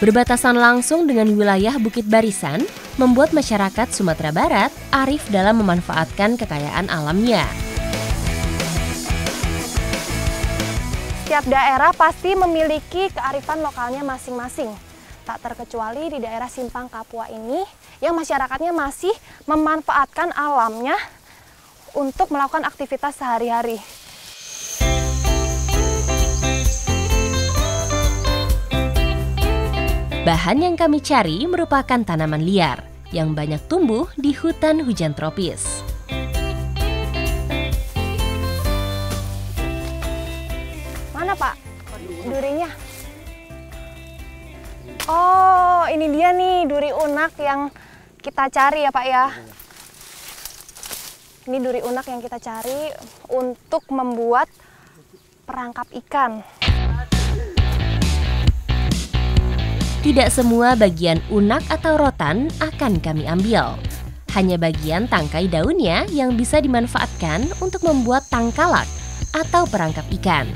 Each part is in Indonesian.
Berbatasan langsung dengan wilayah Bukit Barisan, membuat masyarakat Sumatera Barat arif dalam memanfaatkan kekayaan alamnya. Setiap daerah pasti memiliki kearifan lokalnya masing-masing. Tak terkecuali di daerah Simpang Kapua ini, yang masyarakatnya masih memanfaatkan alamnya untuk melakukan aktivitas sehari-hari. Bahan yang kami cari merupakan tanaman liar yang banyak tumbuh di hutan hujan tropis. Mana Pak durinya? Oh, ini dia nih duri unak yang kita cari ya Pak ya. Ini duri unak yang kita cari untuk membuat perangkap ikan. Tidak semua bagian unak atau rotan akan kami ambil. Hanya bagian tangkai daunnya yang bisa dimanfaatkan untuk membuat tangkalak atau perangkap ikan.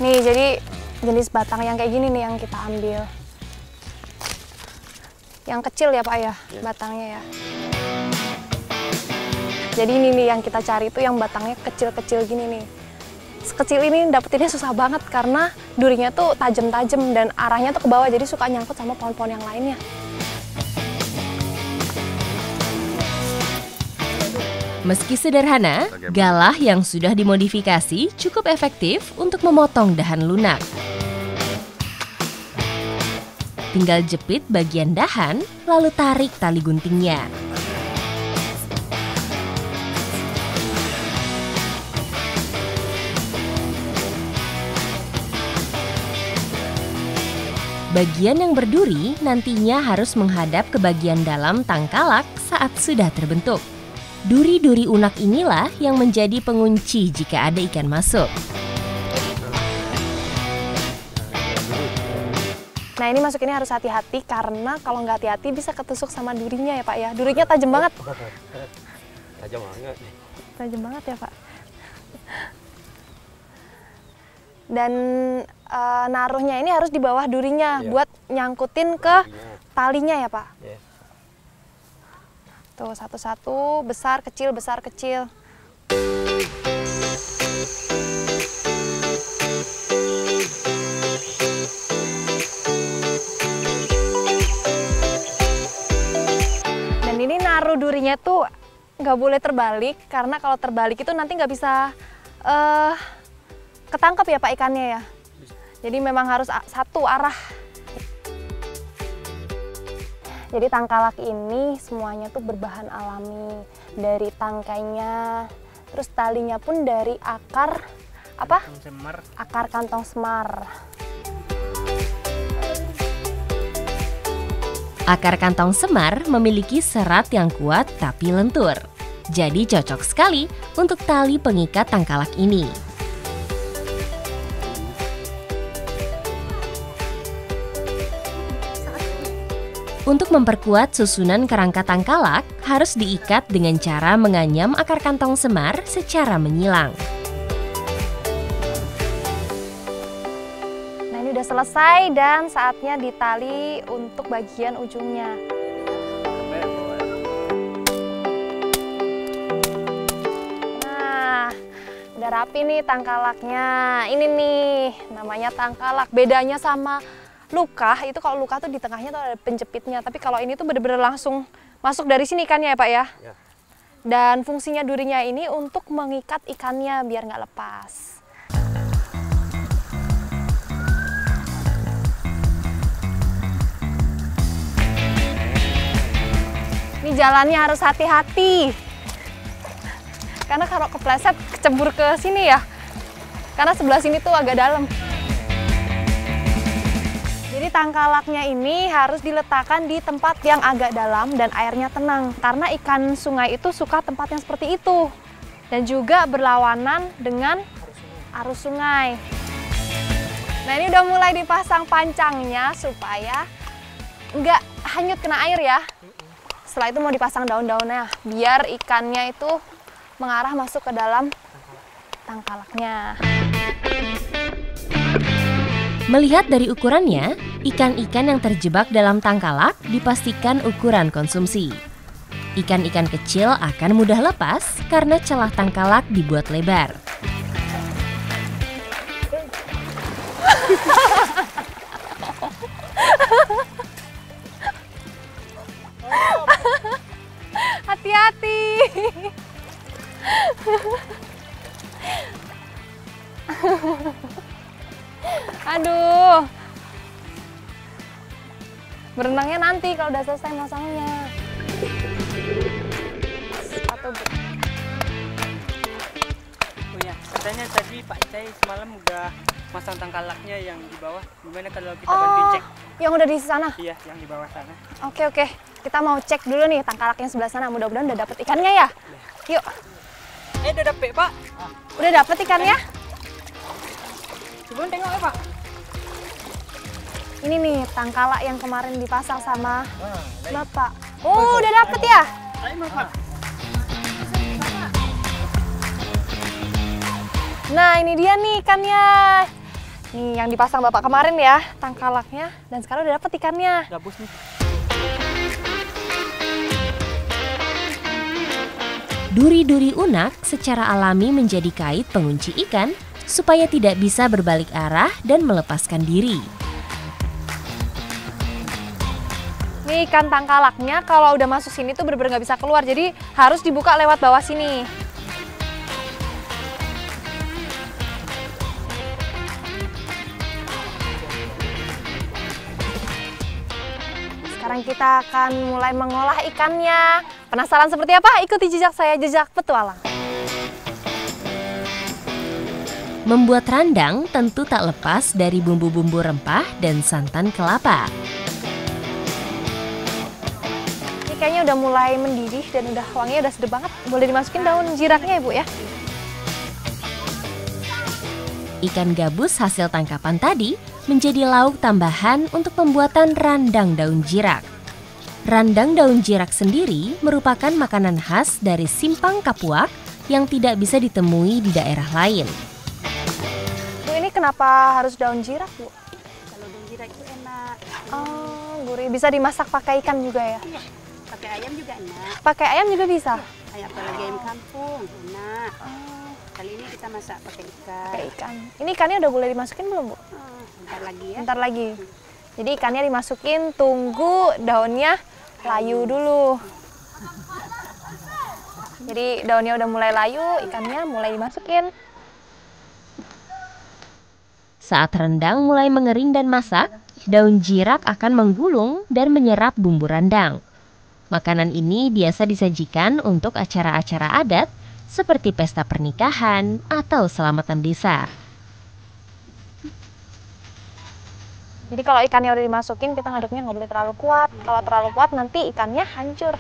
Nih, jadi jenis batang yang kayak gini nih yang kita ambil. Yang kecil ya Pak ya, batangnya ya. Jadi ini nih yang kita cari itu yang batangnya kecil-kecil gini nih. Sekecil ini dapetinnya susah banget karena durinya tuh tajam-tajam dan arahnya tuh ke bawah, jadi suka nyangkut sama pohon-pohon yang lainnya. Meski sederhana, galah yang sudah dimodifikasi cukup efektif untuk memotong dahan lunak. Tinggal jepit bagian dahan, lalu tarik tali guntingnya. Bagian yang berduri nantinya harus menghadap ke bagian dalam tangkalak saat sudah terbentuk. Duri-duri unak inilah yang menjadi pengunci jika ada ikan masuk. Nah ini masuk ini harus hati-hati karena kalau nggak hati-hati bisa ketusuk sama durinya ya Pak ya. Durinya tajam banget. Tajam banget. Tajam banget ya Pak. Dan naruhnya ini harus di bawah durinya buat nyangkutin ke talinya ya Pak. Tuh satu-satu, besar kecil, besar kecil. Dan ini naruh durinya tuh nggak boleh terbalik karena kalau terbalik itu nanti nggak bisa ketangkep ya Pak ikannya ya. Jadi memang harus satu arah. Jadi tangkalak ini semuanya tuh berbahan alami. Dari tangkainya, terus talinya pun dari akar apa? Akar kantong semar. Akar kantong semar memiliki serat yang kuat tapi lentur. Jadi cocok sekali untuk tali pengikat tangkalak ini. Untuk memperkuat susunan kerangka tangkalak, harus diikat dengan cara menganyam akar kantong semar secara menyilang. Nah ini udah selesai dan saatnya ditali untuk bagian ujungnya. Nah, udah rapi nih tangkalaknya. Ini nih namanya tangkalak. Bedanya sama luka, itu kalau luka tuh di tengahnya tuh ada penjepitnya, tapi kalau ini tuh bener-bener langsung masuk dari sini ikannya ya Pak ya? Ya. Dan fungsinya durinya ini untuk mengikat ikannya biar nggak lepas. Ini jalannya harus hati-hati, karena kalau kepleset kecebur ke sini ya, karena sebelah sini tuh agak dalam. Jadi tangkalaknya ini harus diletakkan di tempat yang agak dalam dan airnya tenang. Karena ikan sungai itu suka tempat yang seperti itu. Dan juga berlawanan dengan arus sungai. Nah ini udah mulai dipasang pancangnya supaya nggak hanyut kena air ya. Setelah itu mau dipasang daun-daunnya biar ikannya itu mengarah masuk ke dalam tangkalaknya. Melihat dari ukurannya, ikan-ikan yang terjebak dalam tangkalak dipastikan ukuran konsumsi. Ikan-ikan kecil akan mudah lepas karena celah tangkalak dibuat lebar. Hati-hati. Aduh. Berenangnya nanti kalau udah selesai masangnya. Oh ya, katanya tadi Pak Cai semalam udah masang tangkalaknya yang di bawah. Gimana kalau kita bantuin cek? Yang udah di sana? Iya, yang di bawah sana. Oke. Kita mau cek dulu nih tangkalak yang sebelah sana. Mudah-mudahan udah dapet ikannya ya. Yuk. Udah dapet Pak. Udah dapet ikannya? Coba tengok ya Pak. Ini nih tangkalak yang kemarin dipasang sama Bapak. Oh, udah dapet ya? Nah, ini dia nih ikannya. Nih yang dipasang Bapak kemarin ya, tangkalaknya. Dan sekarang udah dapet ikannya. Gabus nih. Duri-duri unak secara alami menjadi kait pengunci ikan supaya tidak bisa berbalik arah dan melepaskan diri. Nih ikan tangkalaknya kalau udah masuk sini tuh bener-bener nggak bisa keluar. Jadi harus dibuka lewat bawah sini. Sekarang kita akan mulai mengolah ikannya. Penasaran seperti apa? Ikuti jejak saya, jejak petualang. Membuat randang tentu tak lepas dari bumbu-bumbu rempah dan santan kelapa. Ini kayaknya udah mulai mendidih dan udah wanginya udah sedap banget. Boleh dimasukin daun jiraknya ya Bu ya? Ikan gabus hasil tangkapan tadi menjadi lauk tambahan untuk pembuatan randang daun jirak. Randang daun jirak sendiri merupakan makanan khas dari Simpang Kapuak yang tidak bisa ditemui di daerah lain. Bu, ini kenapa harus daun jirak, Bu? Kalau daun jirak itu enak. Oh, gurih. Bisa dimasak pakai ikan juga ya? Iya, pakai ayam juga enak. Pakai ayam juga bisa? Kayak apalagi ayam kampung, enak. Oh, Kali ini kita masak pakai ikan. pakai ikan. Ini ikannya udah boleh dimasukin belum, Bu? Bentar lagi ya. Bentar lagi. Jadi ikannya dimasukin, tunggu daunnya layu dulu. Jadi daunnya udah mulai layu, ikannya mulai dimasukin. Saat rendang mulai mengering dan masak, daun jirak akan menggulung dan menyerap bumbu randang. Makanan ini biasa disajikan untuk acara-acara adat seperti pesta pernikahan atau selamatan desa. Jadi kalau ikannya udah dimasukin, kita ngaduknya nggak boleh terlalu kuat. Kalau terlalu kuat nanti ikannya hancur.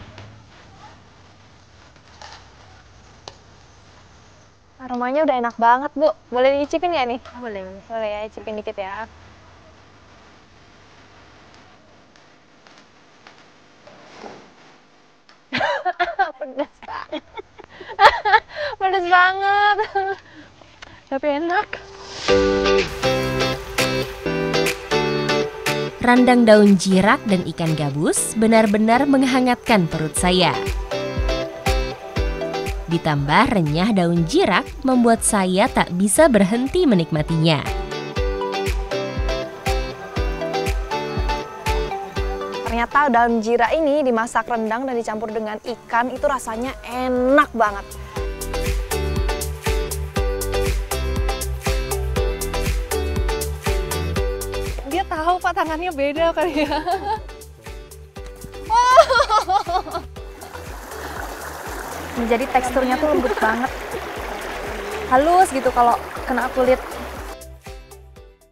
Aromanya udah enak banget, Bu. Boleh diicipin nggak nih? Boleh. Boleh ya, icipin dikit ya. Pedas banget. Pedas banget. Tapi enak. Randang daun jirak dan ikan gabus benar-benar menghangatkan perut saya. Ditambah renyah daun jirak membuat saya tak bisa berhenti menikmatinya. Ternyata daun jirak ini dimasak rendang dan dicampur dengan ikan itu rasanya enak banget. Dia tahu Pak tangannya beda kali ya. Jadi teksturnya tuh lembut banget. Halus gitu kalau kena kulit